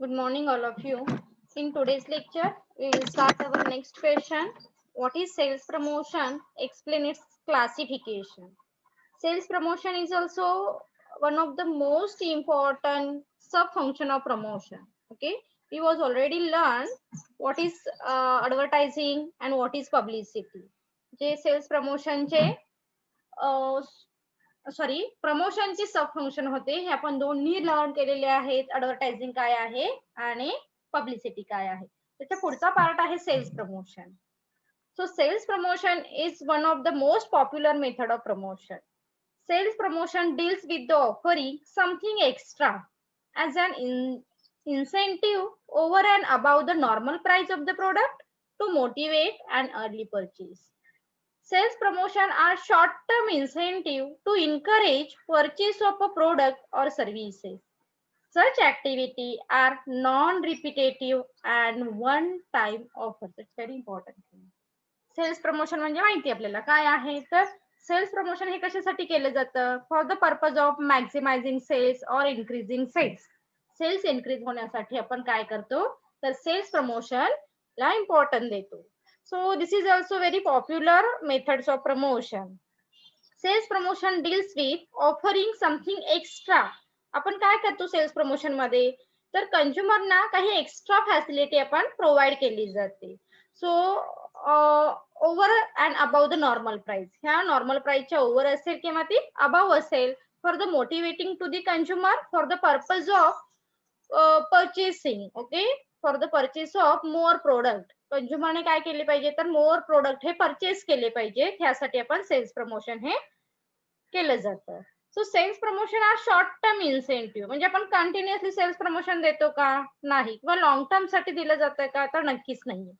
Good morning, all of you. In today's lecture, we will start our next question. What is sales promotion? Explain its classification. Sales promotion is also one of the most important sub-function of promotion. Okay, we was already learned what is advertising and what is publicity. जे sales promotion चे sorry प्रमोशनची सब function होते हे आपण दोन्ही learn केलेले आहेत. Advertising काय आहे आणि पब्लिसिटी काय आहे. त्याच्या पुढचा पार्ट आहे sales promotion. So sales promotion is one of the most popular method of promotion. Sales promotion deals with the offering something extra as an incentive over and above the normal price of the product to motivate an early purchase. Sales promotion are short-term incentive to encourage purchase of a product or services. Such activity are non-repetitive and one-time offers. It's very important. Sales promotion म्हणजे माहिती आपल्याला काय आहे तर sales promotion हे कशासाठी केलं जातं for the purpose of maximising sales or increasing sales. Sales increase होण्यासाठी आपण काय करतो तर सेल्स प्रमोशन ला इम्पॉर्टन्स देतो. So this is also very popular methods of promotion. Sales promotion deals with offering something extra. आपण काय करतो सेल्स प्रमोशन मध्ये तर कंझ्युमरना काही एक्स्ट्रा फॅसिलिटी आपण प्रोव्हाइड केली जाते. So over and above the normal price. ह्या नॉर्मल प्राइसच्या ओव्हर असेल किंवा ती अबाव असेल for the motivating to the consumer for the purpose of purchasing. Okay, for the purchase of more product. कंझ्युमरने काय केले पाहिजे तर मोर प्रोडक्ट हे परचेस केले पाहिजे. त्यासाठी आपण सेल्स प्रमोशन हे केलं जातं. सो सेल्स प्रमोशन हा शॉर्ट टर्म इन्सेंटिव्ह म्हणजे आपण कंटिन्युअसली सेल्स प्रमोशन देतो का नाही किंवा लॉंग टर्म साठी दिलं जातं का तर नक्कीच नाही.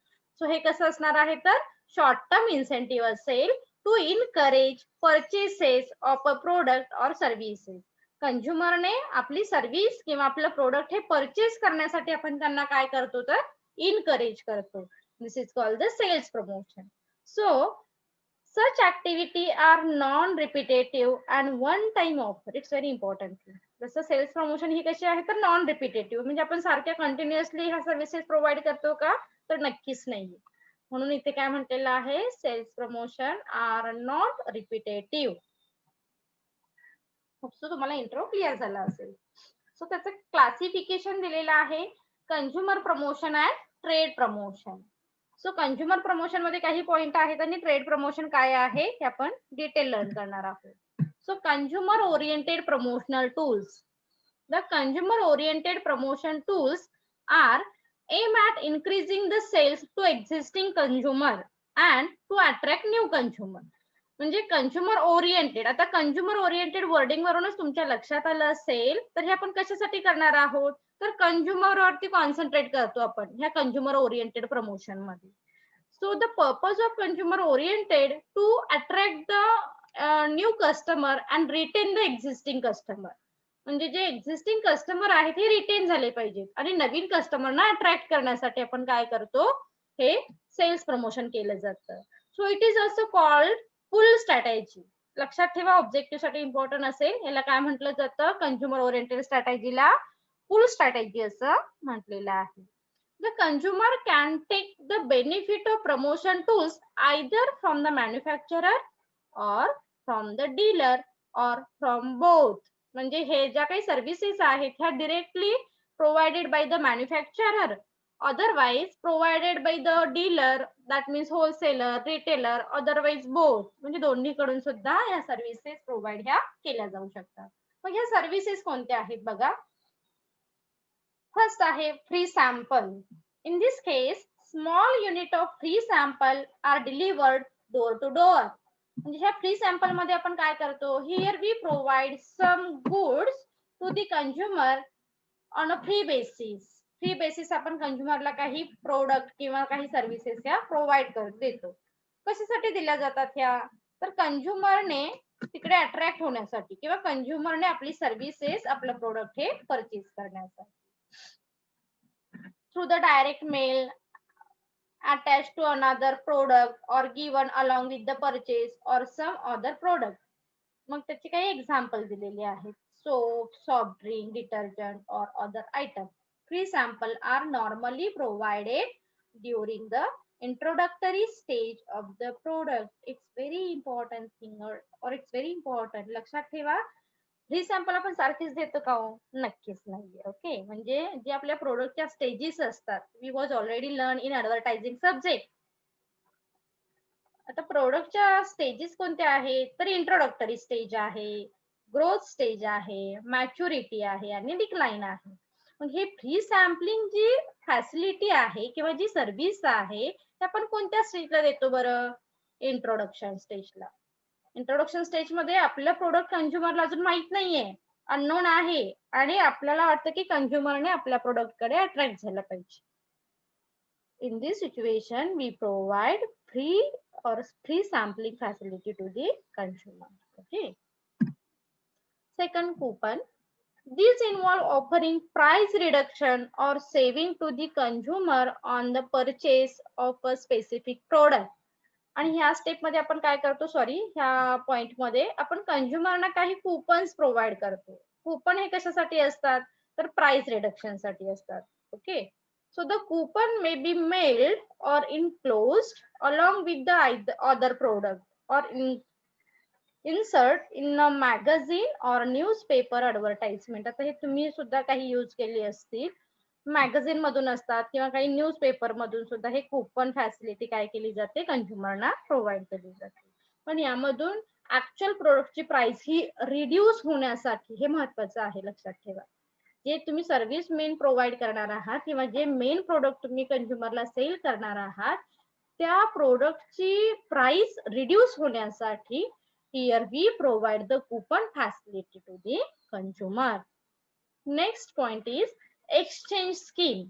सो हे कसं असणार आहे तर शॉर्ट टर्म इन्सेंटिव्ह असेल to encourage purchases of a product or services. कंझ्युमरने आपली सर्व्हिस किंवा आपलं प्रोडक्ट हे परचेस करण्यासाठी आपण त्यांना काय करतो तर इनकरेज करतो. This is called the sales promotion. So such activity are non-repetitive and one time offer. It's very important. जसं सेल्स प्रमोशन ही कशी आहे तर नॉन रिपिटेटिव्ह म्हणजे आपण सारख्या कंटिन्युअसली ह्या सर्व्हिसेस प्रोव्हाइड करतो का तर नक्कीच नाही. म्हणून इथे काय म्हटलेलं आहे sales promotion are not repetitive. So तुम्हाला इंट्रो क्लिअर झाला असेल. सो त्याचं क्लासिफिकेशन दिलेलं आहे consumer promotion and trade promotion. So consumer promotion मध्ये काही पॉइंट आहेत आणि ट्रेड प्रमोशन काय आहे हे आपण डिटेल लर्न करणार आहोत. So consumer oriented promotional tools. The consumer oriented promotion tools are aim at increasing the sales to existing consumer and to attract new consumer. म्हणजे कंझ्युमर ओरिएंटेड. आता कंझ्युमर ओरिएंटेड वर्डिंग वरूनच तुमच्या लक्षात आलं असेल तर हे आपण कशासाठी करणार आहोत तर कंझ्युमर वरती कॉन्सन्ट्रेट करतो आपण ह्या कंझ्युमर ओरिएंटेड प्रमोशन मध्ये. So the purpose of consumer oriented to attract the new customer and retain the existing customer. म्हणजे जे एक्झिस्टिंग कस्टमर आहेत हे रिटेन झाले पाहिजेत आणि नवीन कस्टमरना अट्रॅक्ट करण्यासाठी आपण काय करतो हे सेल्स प्रमोशन केलं जातं. So it is also called pull strategy. लक्षात ठेवा ऑब्जेक्टिव्ह साठी इम्पॉर्टंट असेल. याला काय म्हटलं जातं कंझ्युमर ओरिएंटेड स्ट्रॅटेजीला पुल स्ट्रॅटेजी असं म्हटलेलं आहे. The consumer can take the benefit of promotion tools either from the manufacturer or from the dealer or from both. म्हणजे हे ज्या काही सर्व्हिसेस आहेत ह्या directly provided by the manufacturer otherwise provided by the dealer, that means wholesaler, retailer, otherwise both. म्हणजे दोन्हीकडून सुद्धा या सर्व्हिसेस प्रोव्हाइड ह्या केल्या जाऊ शकतात. मग ह्या सर्व्हिसेस कोणत्या आहेत बघा. फर्स्ट आहे free sample. In this case small unit of free sample are delivered door to door. म्हणजे ह्या फ्री सॅम्पल मध्ये आपण काय करतो here we provide some goods to the consumer on a free basis. Free basis आपण कंझ्युमरला काही product किंवा काही सर्व्हिसेस ह्या प्रोव्हाइड देतो. कशासाठी दिल्या जातात ह्या तर कंझ्युमरने तिकडे अट्रॅक्ट होण्यासाठी किंवा कंझ्युमरने आपली सर्व्हिसेस आपलं प्रोडक्ट हे परचेस करण्यासाठी. Through the direct mail attached to another product or given along with the purchase or some other product. मग त्याचे काही एक्झाम्पल दिलेले आहेत. सोप, सॉफ्ट ड्रिंक, डिटर्जंट और other item. free sample are normally provided during the introductory stage of the product. It's very important thing, or it's very important. लक्षात ठेवा, free sample आपण सारखीच देतो का हो? नक्कीच नाहीये. ओके, म्हणजे जे आपल्या प्रोडक्टच्या स्टेजेस असतात, we was already learn in advertising subject. आता प्रोडक्टच्या स्टेजेस कोणत्या आहेत? तर इंट्रोडक्टरी स्टेज आहे, ग्रोथ स्टेज आहे, मॅच्युरिटी आहे आणि डिक्लाइन आहे. मग हे फ्री सॅम्पलिंग जी फॅसिलिटी आहे किंवा जी सर्व्हिस आहे, ते आपण कोणत्या स्टेजला देतो बरं? इंट्रोडक्शन स्टेजला. इंट्रोडक्शन स्टेज मध्ये आपलं प्रोडक्ट कंझ्युमरला अजून माहित नाहीये, अननोन आहे, आणि आपल्याला वाटतं की कंझ्युमरने आपल्या प्रोडक्टकडे अट्रॅक्ट झालं पाहिजे. In this situation, we provide free sampling facility to the consumer. Okay. Second, coupon. These involve offering price reduction or saving to the consumer on the purchase of a specific product. आणि ह्या step मध्ये आपण काय करतो, sorry, ह्या point मध्ये आपण कंझ्युमरना काही कुपन्स प्रोव्हाइड करतो. कुपन हे कशासाठी असतात? तर प्राइस रिडक्शन साठी असतात. Okay. So the coupon may be mailed or enclosed along with the other product or insert in a magazine or newspaper advertisement. आता हे तुम्ही सुद्धा काही यूज केली असतील. मॅगझिन मधून असतात किंवा काही न्यूजपेपर मधून सुद्धा हे कुपन फॅसिलिटी काय केली जाते? कंझ्युमरना प्रोव्हाइड केली जाते. पण यामधून ऍक्च्युअल प्रोडक्टची प्राइस ही रिड्यूस होण्यासाठी, हे महत्वाचं आहे, लक्षात ठेवा. जे तुम्ही सर्व्हिस मेन प्रोव्हाइड करणार आहात किंवा जे मेन प्रोडक्ट तुम्ही कंझ्युमरला सेल करणार आहात, त्या प्रोडक्टची प्राइस रिड्यूस होण्यासाठी here we provide the coupon facility to the consumer. Next point is exchange scheme.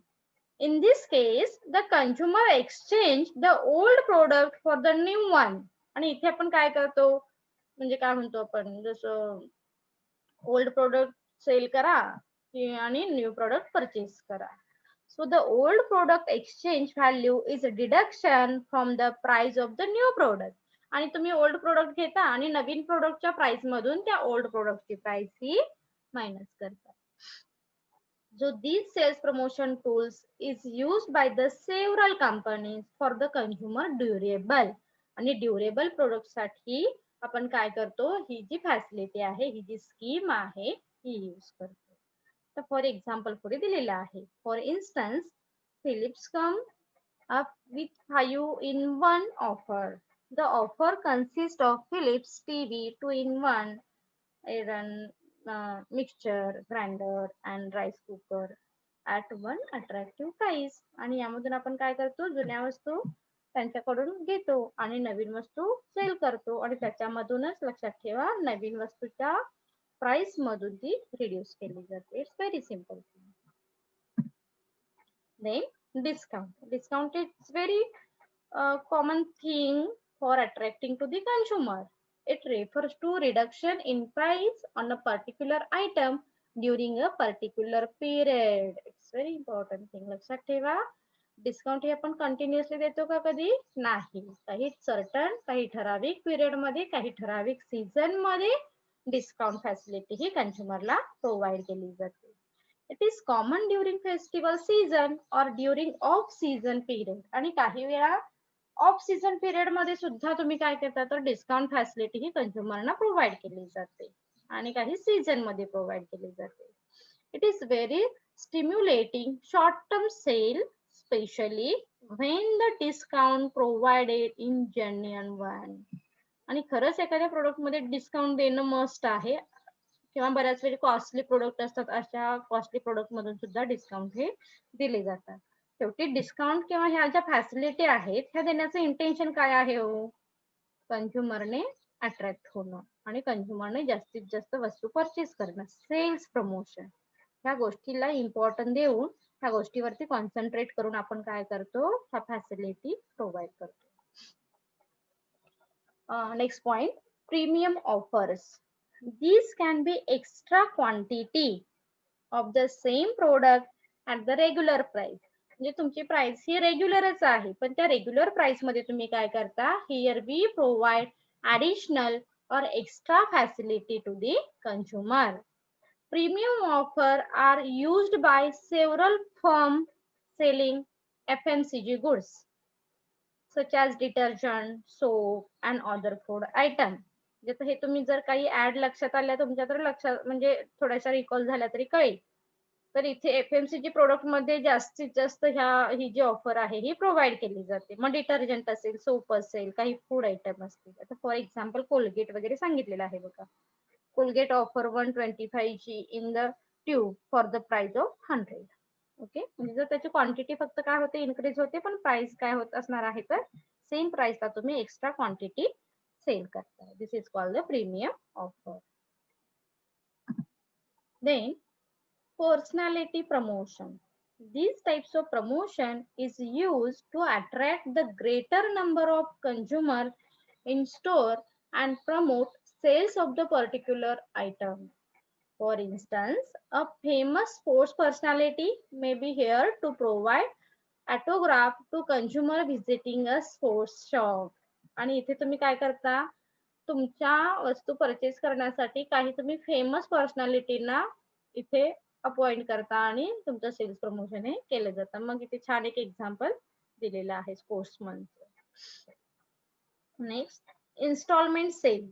In this case, the consumer exchange the old product for the new one. आणि इथे आपण काय करतो, म्हणजे काय म्हणतो आपण, जसं ओल्ड प्रोडक्ट सेल करा आणि न्यू प्रोडक्ट परचेस करा. So the old product exchange value is a deduction from the price of the new product. आणि तुम्ही ओल्ड प्रोडक्ट घेता आणि नवीन प्रोडक्टच्या प्राइस मधून त्या ओल्ड प्रोडक्टची प्राइस ही मायनस करता. So these sales promotion tools is used by the several companies for the consumer durable. आणि durable product साठी आपण काय करतो, ही जी फॅसिलिटी आहे, ही जी स्कीम आहे, ही यूज करतो. तर फॉर एक्झाम्पल पुढे दिलेलं आहे. For instance, Philips come up with 5-in-1 offer. The offer consists of Philips TV 2-in-1 iron mixture, grinder and rice cooker at one attractive price. आणि यामधून आपण काय करतो, जुन्या वस्तू त्यांच्याकडून घेतो आणि नवीन वस्तू सेल करतो, आणि त्याच्यामधूनच, लक्षात ठेवा, नवीन वस्तूच्या प्राइस मधून ती रिड्यूस केली जाते. It's very simple. Then discount. Discount is very common thing for attracting to the consumer. It refers to reduction in price on a particular item during a particular period. It's very important thing. लक्षात ठेवा, discount हे आपण continuously देतो का? कधी नाही. काही certain, काही ठराविक पिरियड मध्ये, काही ठराविक सीझन मध्ये डिस्काउंट फॅसिलिटी ही कंझ्युमरला प्रोव्हाइड केली जाते. It is common during festival season और ड्युरिंग ऑफ सीझन पिरियड. आणि काही वेळा ऑफ सीझन पिरियड मध्ये सुद्धा तुम्ही काय करता, तर डिस्काउंट फॅसिलिटी ही कंझ्युमरना प्रोव्हाइड केली जाते, आणि काही सीझन मध्ये प्रोव्हाइड केली जाते. It is very stimulating short term sale, specially when the discount provided in genuine one. आणि खरंच एखाद्या प्रोडक्ट मध्ये डिस्काउंट देणं मस्ट आहे, किंवा बऱ्याच वेळी कॉस्टली प्रोडक्ट असतात, अशा कॉस्टली प्रोडक्ट मधून सुद्धा डिस्काउंट हे दिले जातात. शेवटी डिस्काउंट किंवा ह्या ज्या फॅसिलिटी आहेत, ह्या देण्याचं इंटेन्शन काय आहे हो? कंझ्युमरने अट्रॅक्ट होणं आणि कंझ्युमरने जास्तीत जास्त वस्तू परचेस करणं, सेल्स प्रमोशन. ह्या गोष्टीला इम्पॉर्टन्स देऊन, ह्या गोष्टीवरती कॉन्सन्ट्रेट करून आपण काय करतो, ह्या फॅसिलिटी प्रोव्हाइड करतो. Next point, premium offers. These can be extra quantity of the same product at the regular price. म्हणजे तुमची प्राइस ही रेग्युलरच आहे, पण त्या रेग्युलर प्राइस मध्ये तुम्ही काय करता, here we provide additional or extra facility to the consumer. Premium offer are used by several firms selling FMCG goods such as detergent, soap and other food item. जसं हे तुम्ही जर काही ऍड लक्षात आल्या तुमच्या तर लक्षात म्हणजे थोड्याशा रिकॉल झाल्या तरी कळेल. तर इथे एफएमसीजी प्रोडक्ट मध्ये जास्तीत जास्त ही जी ऑफर आहे ही प्रोव्हाइड केली जाते. मग डिटर्जंट असेल, सोप असेल, काही फूड आयटम असतील. आता फॉर एक्झाम्पल कोलगेट वगैरे सांगितलेलं आहे बघा. Colgate offer 125 in the tube for the price of 100. Okay, म्हणजे जर त्याची क्वांटिटी फक्त काय होते इन्क्रीज होते पण प्राइस काय होत असणार आहे तर सेम प्राइसला तुम्ही एक्स्ट्रा क्वांटिटी सेल करताय. This is called the premium offer. Then personality promotion. These types of promotion is used to attract the greater number of consumer in store and promote sales of the particular item. For instance, a famous sports personality may be here to provide autograph to consumer visiting a sports shop. आणि इथे तुम्ही काय करता, तुमच्या वस्तू purchase करण्यासाठी काही तुम्ही फेमस पर्सनॅलिटीना इथे अपॉइंट करता आणि तुमचं सेल्स प्रमोशन हे केलं जातं. मग इथे छान एक एक्झाम्पल दिलेलं आहे sportsman. Next, instalment sale.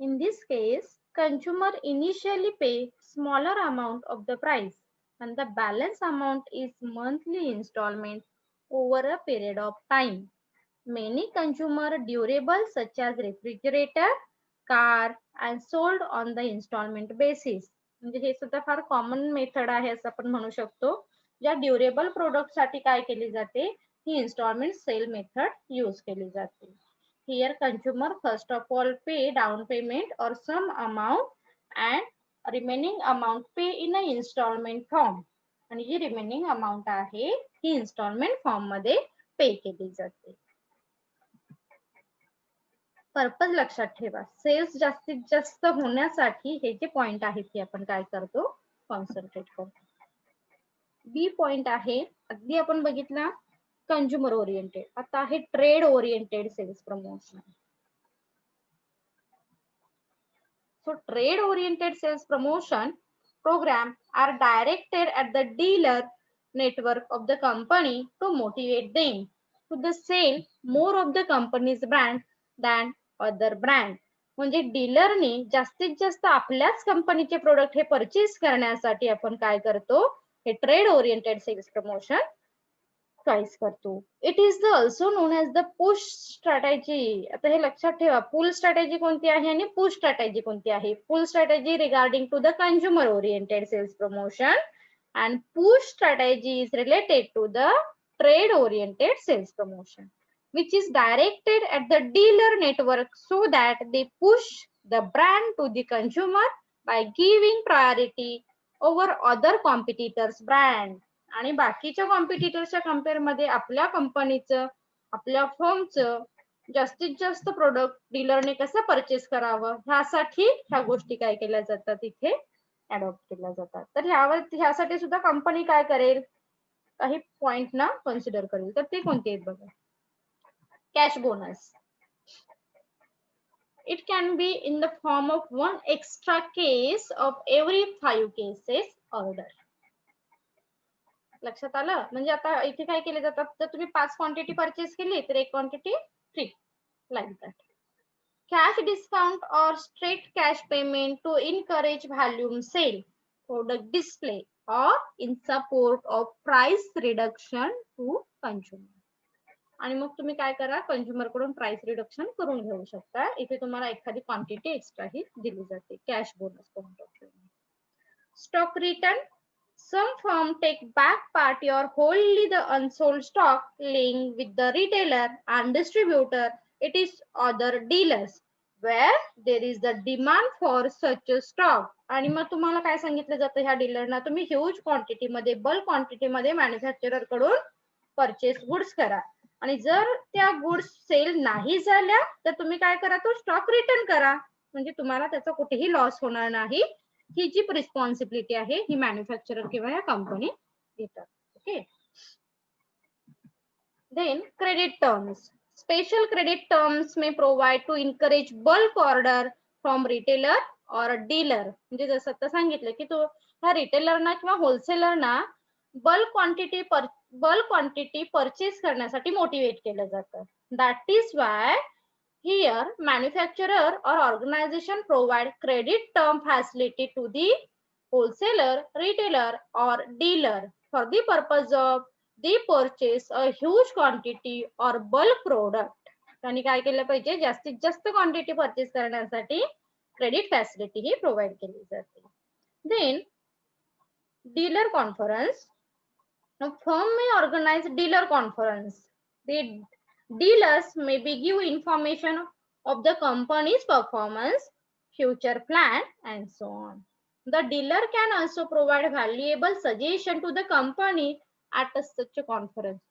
In this case, consumer initially pay smaller amount of the price and the balance amount is monthly installment over a period of time. Many consumer durables such as refrigerator, car and sold on the installment basis. म्हणजे हे सुद्धा फार common method आहे असं आपण म्हणू शकतो. ज्या ड्युरेबल प्रोडक्ट साठी काय केली जाते, ही इन्स्टॉलमेंट सेल मेथड यूज केली जाते. Here consumer first of all pay down payment or some amount and remaining amount pay in a installment form. आणि जी रिमेनिंग अमाऊंट आहे ही इन्स्टॉलमेंट फॉर्म मध्ये पे केली जाते. पर्पज लक्षात ठेवा, सेल्स जास्तीत जास्त होण्यासाठी हे जे पॉइंट आहेत ते आपण काय करतो, कॉन्सन्ट्रेट करतो. बी पॉइंट आहे अगदी आपण बघितला कंझ्युमर ओरिएंटेड. आता आहे trade oriented sales promotion. So trade oriented sales promotion program are directed at the dealer network of the company to motivate them to the sell more of the company's brand than other brand. म्हणजे डीलरने जास्तीत जास्त आपल्याच कंपनीचे product हे purchase करण्यासाठी आपण काय करतो, हे trade oriented sales promotion choice करतो. It is the also known as the push strategy. आता हे लक्षात ठेवा, पुल स्ट्रॅटेजी कोणती आहे आणि पुश स्ट्रॅटेजी कोणती आहे. Pull strategy regarding to the consumer oriented sales promotion and push strategy is related to the trade oriented sales promotion, which is directed at the dealer network so that they push the brand to the consumer by giving priority over other competitors brand. आणि बाकीच्या कॉम्पिटिटरच्या compare मध्ये आपल्या कंपनीचं, आपल्या फर्मचं जास्तीत जास्त product डीलरने कसं purchase करावं ह्यासाठी ह्या गोष्टी काय केल्या जातात, इथे अडॉप्ट केल्या जातात. तर ह्यासाठी सुद्धा कंपनी काय करेल, काही पॉइंट ना कन्सिडर करेल. तर ते कोणते आहेत बघा. Cash bonus. It can be in the form of one extra case of every 5 cases order. लक्षात आलं. म्हणजे आता इथे काय केले जातात, जर तुम्ही 5 क्वांटिटी परचेस केली तर 1 quantity free, like that. Cash discount or straight cash payment to encourage volume sale, product display or in support of price reduction to consumer. आणि मग तुम्ही काय करा, कंझ्युमर कडून प्राइस रिडक्शन करून घेऊ शकता. इथे तुम्हाला एखादी क्वांटिटी एक्स्ट्रा ही दिली जाते cash bonus point of view. Stock return. Some firm take back party or wholly the unsold stock linked with the retailer and distributor. It is other dealers where there is the demand for such a stock. आणि मग तुम्हाला काय सांगितलं जातं, ह्या डीलरना तुम्ही huge quantity मध्ये, bulk quantity मध्ये मॅन्युफॅक्चरर कडून परचेस गुड्स करा आणि जर त्या गुड्स सेल नाही झाल्या तर तुम्ही काय करा, तो स्टॉक रिटर्न करा. म्हणजे तुम्हाला त्याचा कुठेही लॉस होणार नाही. ही जी रिस्पॉन्सिबिलिटी आहे ही मॅन्युफॅक्चरर किंवा या कंपनी घेतात. Okay. Then credit terms. Special credit terms may provide to encourage bulk order from retailer और डीलर म्हणजे जसं आता सांगितलं की तो ह्या रिटेलरना किंवा होलसेलरना बल्क क्वांटिटी परचेस करण्यासाठी मोटिवेट केलं जातं. That is why here manufacturer or organization provide credit term facility to the wholesaler, retailer or dealer for the purpose of the purchase a huge quantity or bulk product. त्यांनी काय केलं पाहिजे, जास्तीत जास्त quantity purchase करण्यासाठी credit facility ही provide केली जाते. Then dealer conference. Now, firm may organize dealer conference. The dealers may be give information of the company's performance, future plan, and so on. The dealer can also provide valuable suggestion to the company at such a conference.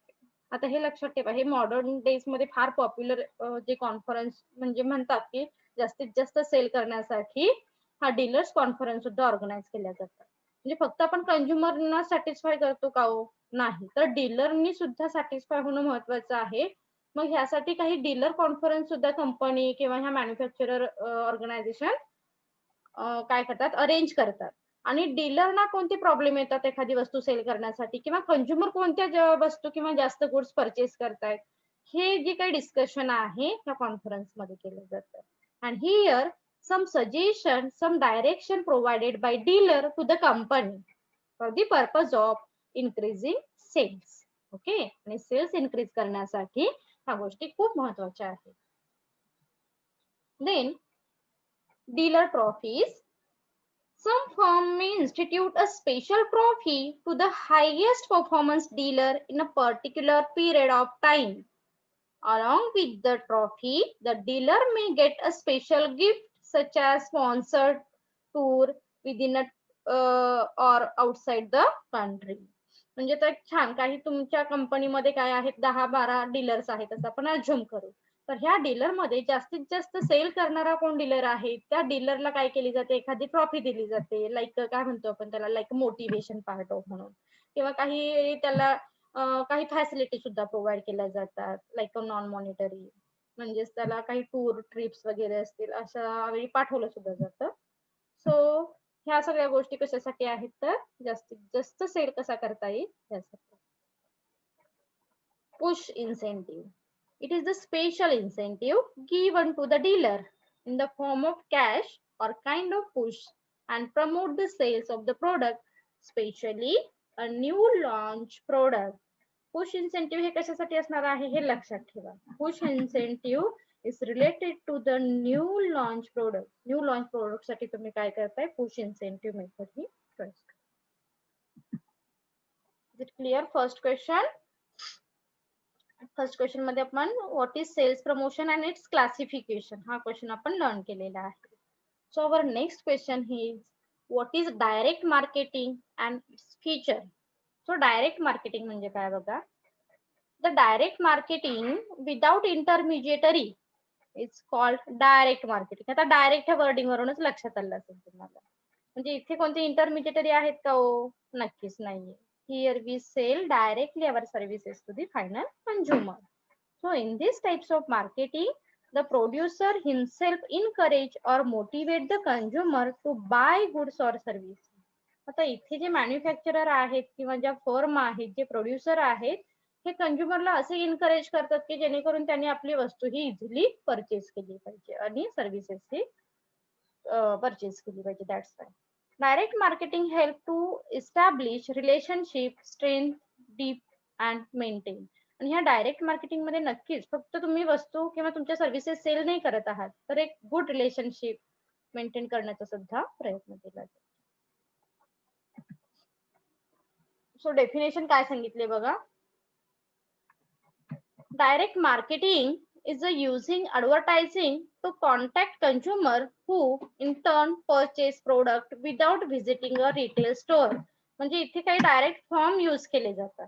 आता हे लक्षात ठेवा, हे modern days मध्ये फार popular जे conference म्हणजे म्हणतात की जास्तीत जास्त सेल करण्यासाठी हा डीलर्स कॉन्फरन्स सुद्धा ऑर्गनाईज केल्या जातात. म्हणजे फक्त आपण कंझ्युमरना सॅटिस्फाय करतो का हो, नाही, तर डीलरनी सुद्धा सॅटिस्फाय होणं महत्वाचं आहे. मग ह्यासाठी काही डीलर कॉन्फरन्स सुद्धा कंपनी किंवा ह्या मॅन्युफॅक्चरर ऑर्गनायझेशन काय करतात, अरेंज करतात. आणि डीलरना कोणते प्रॉब्लेम येतात एखादी वस्तू सेल करण्यासाठी किंवा कंझ्युमर कोणत्या वस्तू किंवा जास्त गुड्स परचेस करतायत, हे जे काही डिस्कशन आहे त्या कॉन्फरन्स मध्ये केलं जातं. And here some suggestion, some direction provided by dealer to the company for the purpose of increasing sales. Okay, आणि सेल्स इन्क्रीज करण्यासाठी ह्या गोष्टी खूप महत्वाच्या आहेत. Then dealer trophies. Some firm may institute a special trophy to the highest performance dealer in a particular period of time. Along with the trophy, the dealer may get a special gift such as sponsored tour within or outside the country. म्हणजे तर छान, काही तुमच्या कंपनीमध्ये काय आहेत, 10-12 dealers आहेत असं आपण अज्युम करू. तर ह्या डीलर मध्ये जास्तीत जास्त सेल करणारा कोण डीलर आहे, त्या डीलरला काय केली जाते, एखादी ट्रॉफी दिली जाते, लाईक काय म्हणतो आपण त्याला, लाईक मोटिवेशन पार्ट ऑफ म्हणून, किंवा काही त्याला काही फॅसिलिटी सुद्धा प्रोव्हाइड केल्या जातात, लाईक नॉन मॉनिटरी, म्हणजेच त्याला काही टूर ट्रिप्स वगैरे असतील अशा वेळी पाठवलं सुद्धा जातं. सो ह्या सगळ्या गोष्टी कशासाठी आहेत, तर जास्तीत जास्त सेल कसा करता येईल यासाठी. Push incentive. It is the special incentive given to the dealer in the form of cash or kind of push and promote the sales of the product, especially a new launch product. Push incentive हे कशासाठी असणार आहे हे लक्षात ठेवा. Push incentive is related to the new launch product. New launch product साठी तुम्ही काय करताय, पुश इन्सेंटिव्ह मेथड ही चॉईस करा. Is it clear? First question मध्ये आपण what is sales promotion and its classification हा क्वेश्चन आपण लर्न केलेला आहे. So our next question is what is direct marketing and its feature. So direct marketing म्हणजे काय बघा. The direct marketing without intermediatory is called direct marketing. आता direct ह्या wording वरूनच लक्षात आलं असेल तुम्हाला. म्हणजे इथे कोणते इंटरमिजिएटरी आहेत का हो? नक्कीच नाहीये. Here we sell directly our services to the final consumer. So in these types of marketing, the producer himself encourage or motivate the consumer to buy goods or services. आता इथे जे मॅन्युफॅक्चरर आहेत किंवा ज्या फर्म आहेत, जे producer आहेत, हे कंझ्युमरला असे एनकरेज करतात की जेणेकरून त्यांनी आपली वस्तू ही इझिली परचेस केली पाहिजे आणि सर्व्हिसेस ही परचेस केली पाहिजे. That's why direct marketing help to establish relationship, strength, deep and maintain. आणि ह्या डायरेक्ट मार्केटिंग मध्ये नक्कीच फक्त तुम्ही वस्तू किंवा तुमच्या सर्व्हिसेस सेल नाही करत आहात, तर एक गुड रिलेशनशिप मेंटेन करण्याचा सुद्धा प्रयत्न केला जातो. सो डेफिनेशन काय सांगितले बघा. Direct marketing is the using advertising to contact consumer who in turn purchase product without visiting a retail store. म्हणजे इथे काही डायरेक्ट फॉर्म यूज केले जातात.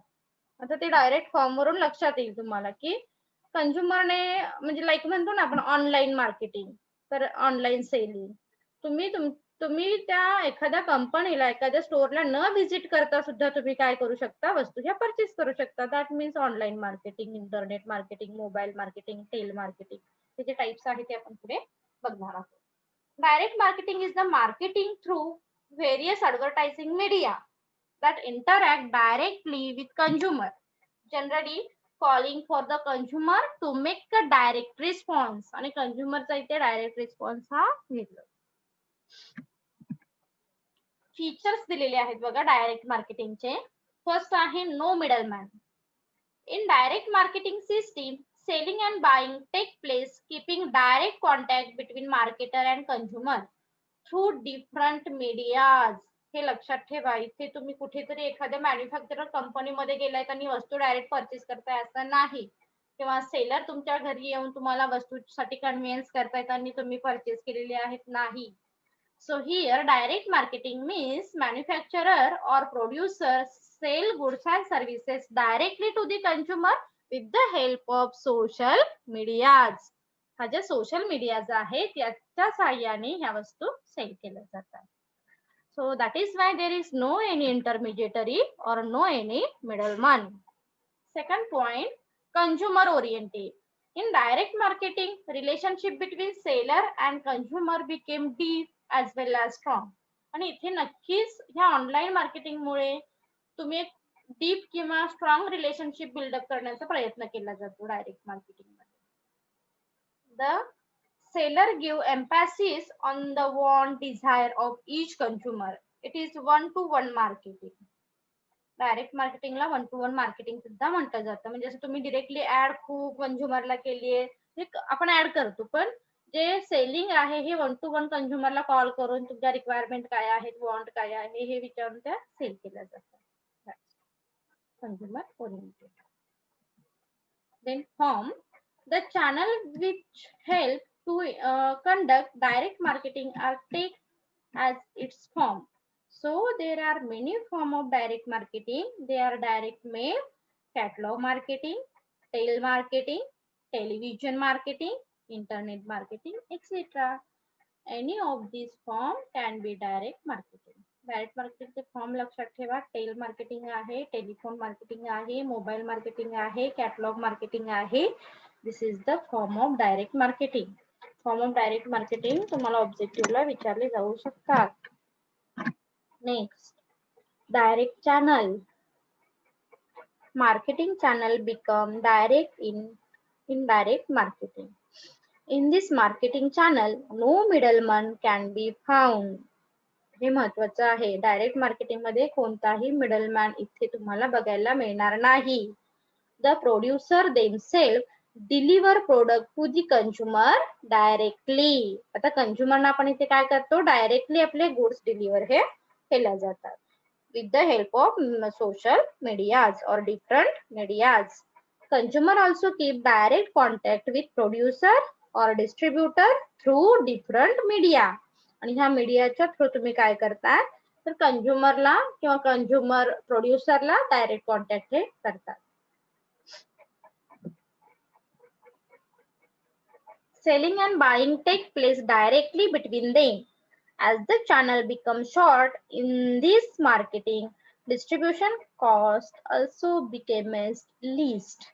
आता ते डायरेक्ट फॉर्म वरून लक्षात येईल तुम्हाला की कंझ्युमरने म्हणजे लाईक म्हणतो ना आपण ऑनलाईन मार्केटिंग, तर ऑनलाईन सेलिंग, तुम्ही त्या एखाद्या कंपनीला एखाद्या स्टोअरला न व्हिजिट करता सुद्धा तुम्ही काय करू शकता, वस्तू ह्या परचेस करू शकता. That means online marketing, internet marketing, mobile marketing, telemarketing, हे जे टाइप्स आहेत ते आपण पुढे बघणार आहोत. Direct marketing is the marketing through various advertising media that interact directly with consumer, generally calling for the consumer to make a direct response. आणि consumer चा इथे direct response हा घेतला. फीचर्स दिलेले आहेत बघा डायरेक्ट मार्केटिंगचे. फर्स्ट आहे no middleman. In direct marketing system, selling and buying take place keeping direct contact between marketer and consumer through different medias. हे लक्षात ठेवा. इथे तुम्ही कुठेतरी एखाद्या मॅन्युफॅक्चरर कंपनीमध्ये गेलाय आणि वस्तू डायरेक्ट परचेस करताय असं नाही, किंवा सेलर तुमच्या घरी येऊन तुम्हाला वस्तूसाठी कन्व्हिन्स करतायत आणि तुम्ही परचेस केलेली आहेत नाही. So here direct marketing means manufacturer or producer sell goods and services directly to the consumer with the help of social medias. हा जे सोशल मीडियाज आहेत त्याच्या साहाय्याने ह्या वस्तू सेल केल्या जातात. So that is why there is no any intermediary or no any middleman. Second point, consumer oriented. In direct marketing, relationship between seller and consumer became deep as well as strong. आणि इथे नक्कीच ह्या online marketing मुळे तुम्ही एक deep किंवा strong relationship buildup करण्याचा प्रयत्न केला जातो डायरेक्ट मार्केटिंग मध्ये. The seller give emphasis on the want desire of each consumer. It is one to one marketing. Direct मार्केटिंगला वन टू वन मार्केटिंग सुद्धा म्हटलं जातं. म्हणजे असं तुम्ही डिरेक्टली ऍड खूप कंझ्युमरला केलीये, आपण ऍड करतो, पण जे सेलिंग आहे हे वन टू वन कंझ्युमरला कॉल करून तुमच्या रिक्वायरमेंट काय आहेत, वॉन्ट काय आहे हे विचारून त्या सेल केल्या जातात. Consumer oriented. Then form the channel which help to conduct direct marketing are take as its form. So there are many form of direct marketing. They are direct mail, catalog marketing, tail marketing, television marketing, internet marketing, etc. Any of these form can be direct marketing. Direct मार्केटिंगचे form लक्षात ठेवा. Tele marketing आहे, telephone marketing आहे, mobile marketing आहे, catalogue marketing आहे. This is the form of direct marketing. Form of direct marketing तुम्हाला ऑब्जेक्टिव्हला विचारले जाऊ शकतात. Next, direct channel. Marketing channel become direct in indirect marketing. In this marketing channel, no middleman can be found. हे महत्वाचं आहे. Direct marketing मध्ये कोणताही मिडलमॅन इथे तुम्हाला बघायला मिळणार नाही. The producer themself deliver product to the consumer directly. आता कंझ्युमरना आपण इथे काय करतो, डायरेक्टली आपले गुड्स डिलिव्हर हे केल्या जातात with the help of social medias or different medias. Consumer also keep direct contact with producer or distributor through different media. आणि ह्या मीडियाच्या थ्रू तुम्ही काय करता, तर कंझ्युमरला किंवा कंझ्युमर प्रोड्युसरला डायरेक्ट कॉन्टॅक्ट हे करतात. Selling and buying take place directly between them. As the channel becomes short in this marketing, distribution cost also became least.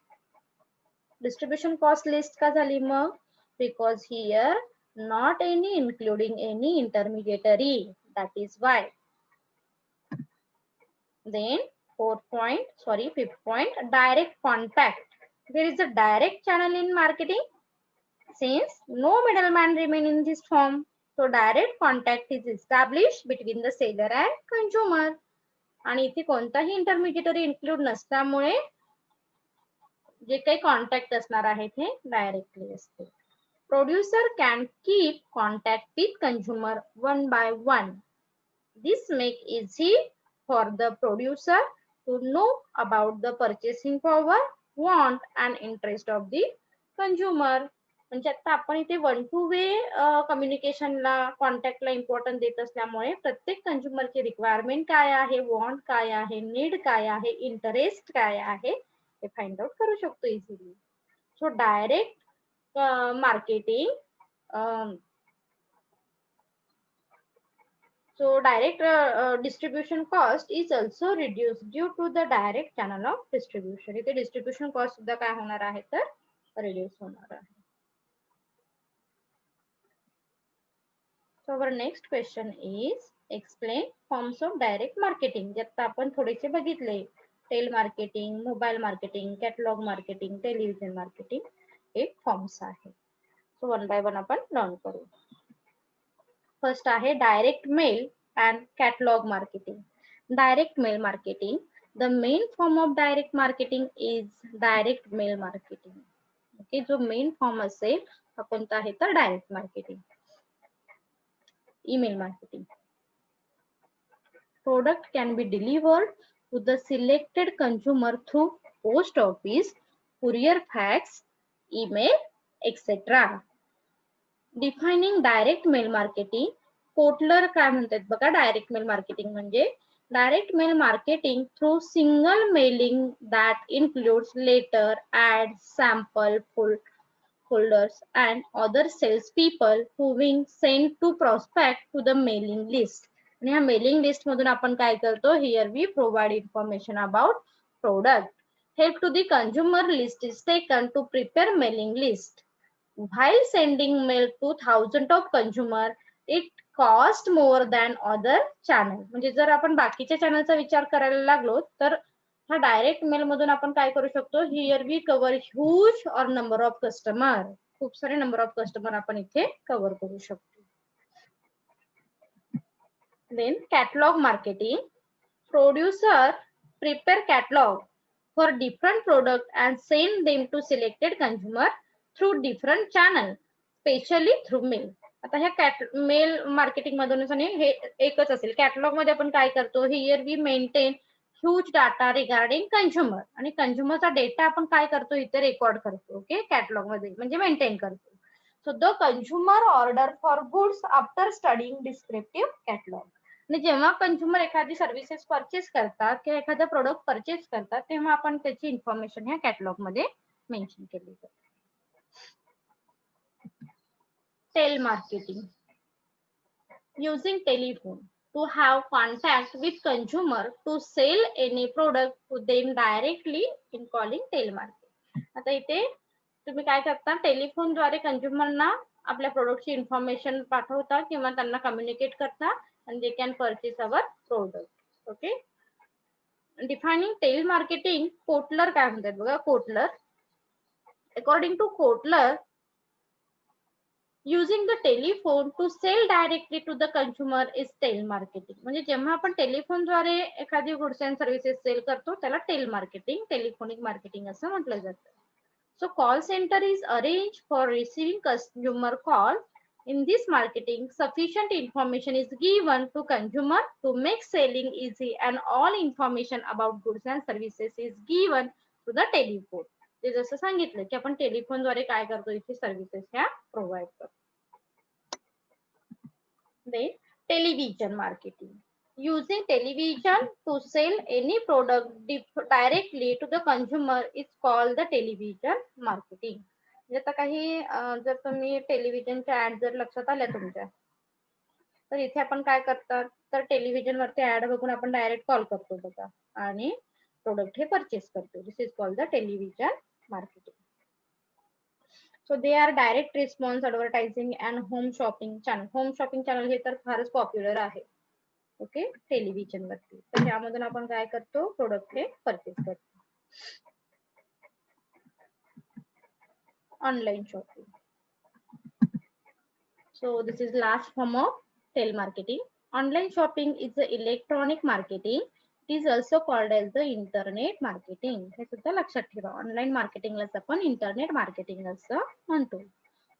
Distribution cost list का झाली मग? Because here not any including any intermediary. That is why. Then fifth point, direct contact. There is a direct channel in marketing since no middleman remain in this form. So direct contact is established between the seller and consumer. आणि इथे कोणताही इंटरमिजिएटरी include नसल्यामुळे जे काही contact असणार आहे ते directly असते. Producer can keep contact with consumer one by one. This make easy for the producer to know about the purchasing power, want and interest of the consumer. म्हणजे आता आपण इथे वन टू वे कम्युनिकेशनला, कॉन्टॅक्टला importance देत असल्यामुळे प्रत्येक कंझ्युमरची requirement काय आहे, वॉन्ट काय आहे, नीड काय आहे, इंटरेस्ट काय आहे हे फाइंड आउट करू शकतो easily. So direct marketing, so direct distribution cost is also reduced due to the direct channel of distribution. इथे distribution cost सुद्धा काय होणार आहे तर reduce होणार आहे. So our next question is explain forms of direct marketing. जे आता आपण थोडेसे बघितले, telemarketing, mobile marketing, catalogue marketing, television marketing हे फॉर्म्स आहे. सो वन बाय वन आपण लर्न करू. फर्स्ट आहे direct mail and catalogue marketing. Direct mail marketing. The main form of direct marketing is direct mail marketing. Okay, जो main form असेल हा कोणता आहे तर direct marketing. Email marketing. Product can be delivered to the selected consumer through post office, courier fax, email, etc. Defining direct mail marketing. कोटलर काय म्हणतात बघा, डायरेक्ट मेल मार्केटिंग म्हणजे direct mail marketing through single mailing that includes letter, ads, sample, folders and other salespeople who will send to prospect to the mailing list. आणि ह्या mailing list मधून आपण काय करतो, here we provide information about product. Help to the consumer list is taken to prepare mailing list. While sending mail to thousands of consumer, it cost more than other channel. म्हणजे जर आपण बाकीच्या चॅनलचा विचार करायला लागलो तर हा डायरेक्ट मेल मधून आपण काय करू शकतो, हिअर वी कव्हर ह्यूज और नंबर ऑफ कस्टमर. खूप सारे नंबर ऑफ कस्टमर आपण इथे कव्हर करू शकतो. Then catalogue marketing. Producer prepare catalogue for different product and send them to selected consumer through different channel, specially through mail. आता ह्या mail marketing मधून हे एकच असेल. कॅटलॉग मध्ये आपण काय करतो, here we maintain huge data regarding consumer. आणि कंझ्युमरचा डेटा आपण काय करतो इथे रेकॉर्ड करतो. ओके, कॅटलॉग मध्ये म्हणजे मेंटेन करतो. So the consumer order for goods after studying descriptive catalogue. आणि जेव्हा कंझ्युमर एखादी सर्व्हिसेस परचेस करतात किंवा एखादा प्रोडक्ट परचेस करतात तेव्हा आपण त्याची इन्फॉर्मेशन ह्या कॅटलॉग मध्ये मेन्शन केली जाते. Telemarketing. Using telephone to have contact with consumer to sell any product to them directly in calling telemarket. आता इथे तुम्ही काय करता, टेलिफोनद्वारे कंझ्युमरना आपल्या प्रोडक्टची इन्फॉर्मेशन पाठवता किंवा त्यांना कम्युनिकेट करता and they can purchase our product. Okay, defining tail marketing. कोटलर काय म्हणतात बघा, Kotler. According to Kotler, using the telephone to sell directly to the consumer is tail marketing. म्हणजे जेव्हा आपण टेलिफोनद्वारे एखादी गुड्स अँड सर्व्हिसेस सेल करतो त्याला टेल मार्केटिंग, टेलिफोनिक मार्केटिंग असं म्हटलं जातं. So call center is arranged for receiving consumer call. In this marketing, sufficient information is given to consumer to make selling easy and all information about goods and services is given to the telephone. ते जसं सांगितलं की आपण टेलिफोनद्वारे काय करतो, इथे services ह्या provide करतो. Then television marketing. Using television to sell any product directly to the consumer is called the television marketing. आता काही जर तुम्ही टेलिव्हिजनच्या ऍड जर लक्षात आल्या तुमच्या, तर इथे आपण काय करतात तर टेलिव्हिजन वरती ऍड बघून आपण डायरेक्ट कॉल करतो बघा आणि प्रोडक्ट हे परचेस करतो. This is called the television marketing. So they are direct response advertising and home shopping channel. Home shopping channel हे तर फारच पॉप्युलर आहे. ओके, टेलिव्हिजन वरती. तर त्यामधून आपण काय करतो, प्रोडक्ट हे परचेस करतो. Online shopping. So this is last form of telemarketing. Online shopping is the electronic marketing. It is also called as the internet marketing. हे सुद्धा लक्षात ठेवा, ऑनलाइन मार्केटिंगलाच आपण इंटरनेट मार्केटिंग असं म्हणतो.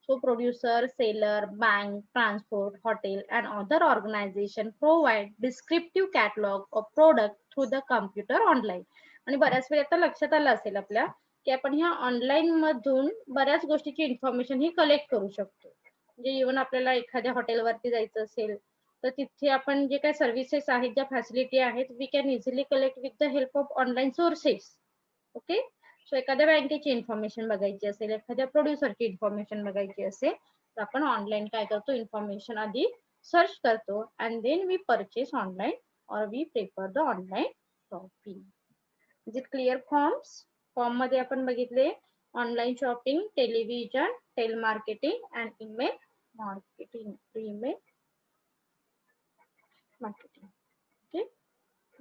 So producer, seller, bank, transport, hotel and other organization provide descriptive catalog of product through the computer online. आणि बऱ्याच वेळा आता लक्षात आलं असेल आपल्या की आपण ह्या ऑनलाइन मधून बऱ्याच गोष्टीची इन्फॉर्मेशन ही कलेक्ट करू शकतो. म्हणजे इव्हन आपल्याला एखाद्या हॉटेलवरती जायचं असेल तर तिथे आपण जे काही सर्व्हिसेस आहेत, ज्या फॅसिलिटी आहेत, we can easily collect with the help of online sources. Okay, so एखाद्या बँकेची इन्फॉर्मेशन बघायची असेल, एखाद्या प्रोड्युसरची इन्फॉर्मेशन बघायची असेल तर आपण ऑनलाईन काय करतो, इन्फॉर्मेशन आधी सर्च करतो and then we purchase online और we prefer the online shopping. Is it clear forms? Form मध्ये आपण बघितले online shopping, television, tele marketing and email marketing. Email marketing. Okay,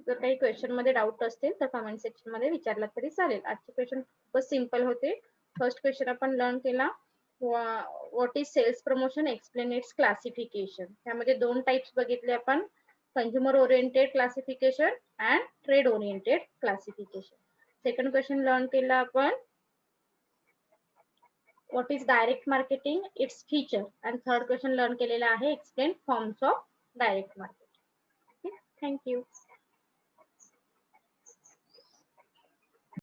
जर काही क्वेश्चन मध्ये डाऊट असतील तर कमेंट सेक्शन मध्ये विचारला तरी चालेल. आजचे क्वेश्चन खूपच सिंपल होते. फर्स्ट क्वेश्चन आपण लर्न केला, what is sales promotion, explain its classification. त्यामध्ये दोन टाइप्स बघितले आपण, consumer oriented classification and trade oriented classification. Second question learn केला आपण, what is direct marketing, its feature. And third question learn केलेला आहे, explain forms of direct marketing. Okay, thank you.